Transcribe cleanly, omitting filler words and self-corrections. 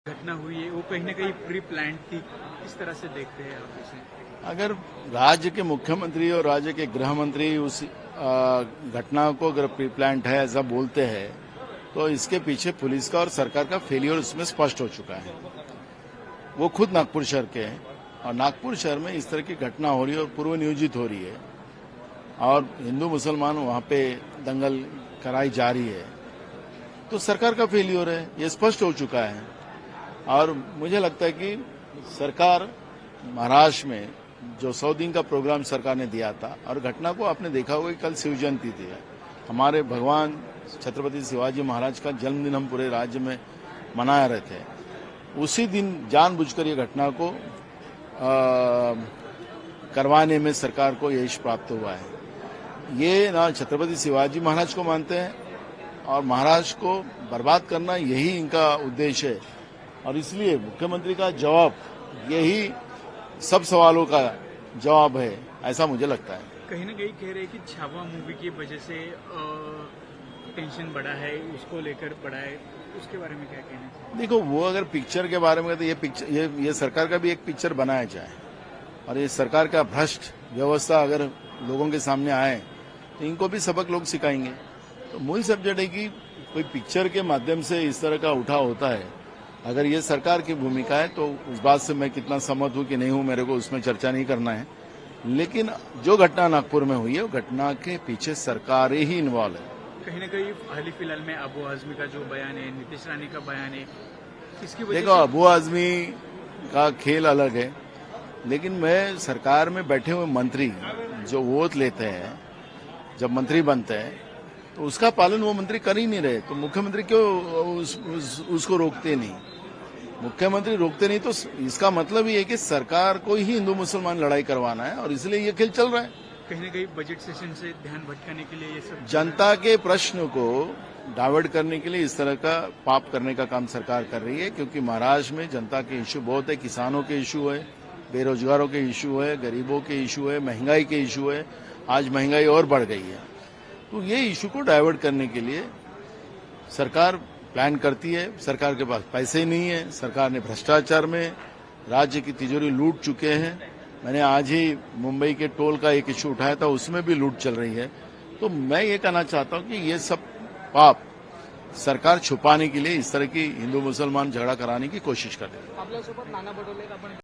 घटना हुई है वो कहीं ना कहीं प्री प्लान थी, किस तरह से देखते हैं आप इसे? अगर राज्य के मुख्यमंत्री और राज्य के गृह मंत्री उस घटना को अगर प्री प्लान्ड है ऐसा बोलते हैं तो इसके पीछे पुलिस का और सरकार का फेलियर उसमें स्पष्ट हो चुका है। वो खुद नागपुर शहर के हैं और नागपुर शहर में इस तरह की घटना हो रही है और पूर्व नियोजित हो रही है और हिंदू मुसलमान वहां पे दंगल कराई जा रही है, तो सरकार का फेलियर है, ये स्पष्ट हो चुका है। और मुझे लगता है कि सरकार महाराष्ट्र में जो 100 दिन का प्रोग्राम सरकार ने दिया था और घटना को आपने देखा होगा कि कल शिव जयंती थी, हमारे भगवान छत्रपति शिवाजी महाराज का जन्मदिन हम पूरे राज्य में मना रहे थे। उसी दिन जानबूझकर ये घटना को करवाने में सरकार को यश प्राप्त हुआ है। ये ना छत्रपति शिवाजी महाराज को मानते हैं और महाराष्ट्र को बर्बाद करना यही इनका उद्देश्य है और इसलिए मुख्यमंत्री का जवाब यही सब सवालों का जवाब है, ऐसा मुझे लगता है। कहीं ना कहीं कह रहे हैं कि छावा मूवी की वजह से टेंशन बढ़ा है, उसको लेकर बढ़ा है, उसके बारे में क्या कहना चाहिए? देखो, वो अगर पिक्चर के बारे में तो ये सरकार का भी एक पिक्चर बनाया जाए और ये सरकार का भ्रष्ट व्यवस्था अगर लोगों के सामने आए तो इनको भी सबक लोग सिखाएंगे। तो मूल सब्जेक्ट है कि कोई पिक्चर के माध्यम से इस तरह का उठाव होता है, अगर ये सरकार की भूमिका है तो उस बात से मैं कितना सहमत हूं कि नहीं हूं, मेरे को उसमें चर्चा नहीं करना है। लेकिन जो घटना नागपुर में हुई है वो घटना के पीछे सरकार ही इन्वॉल्व है। कहीं ना कहीं हाल ही फिलहाल में अबू आजमी का जो बयान है, नीतीश रानी का बयान है, इसकी वजह देखो, अबू आजमी का खेल अलग है, लेकिन मैं सरकार में बैठे हुए मंत्री जो वोट लेते हैं, जब मंत्री बनते हैं तो उसका पालन वो मंत्री कर ही नहीं रहे, तो मुख्यमंत्री क्यों उसको रोकते नहीं? मुख्यमंत्री रोकते नहीं तो इसका मतलब ये है कि सरकार को ही हिंदू मुसलमान लड़ाई करवाना है और इसलिए ये खेल चल रहा है। कहीं ना कहीं बजट सेशन से ध्यान भटकाने के लिए ये सब जनता के प्रश्न को डाइवर्ट करने के लिए इस तरह का पाप करने का काम सरकार कर रही है, क्योंकि महाराष्ट्र में जनता के इश्यू बहुत है, किसानों के इश्यू है, बेरोजगारों के इश्यू है, गरीबों के इश्यू है, महंगाई के इश्यू है। आज महंगाई और बढ़ गई है, तो ये इश्यू को डाइवर्ट करने के लिए सरकार प्लान करती है। सरकार के पास पैसे नहीं है, सरकार ने भ्रष्टाचार में राज्य की तिजोरी लूट चुके हैं। मैंने आज ही मुंबई के टोल का एक इश्यू उठाया था, उसमें भी लूट चल रही है। तो मैं ये कहना चाहता हूं कि ये सब पाप सरकार छुपाने के लिए इस तरह की हिंदू मुसलमान झगड़ा कराने की कोशिश कर रही है।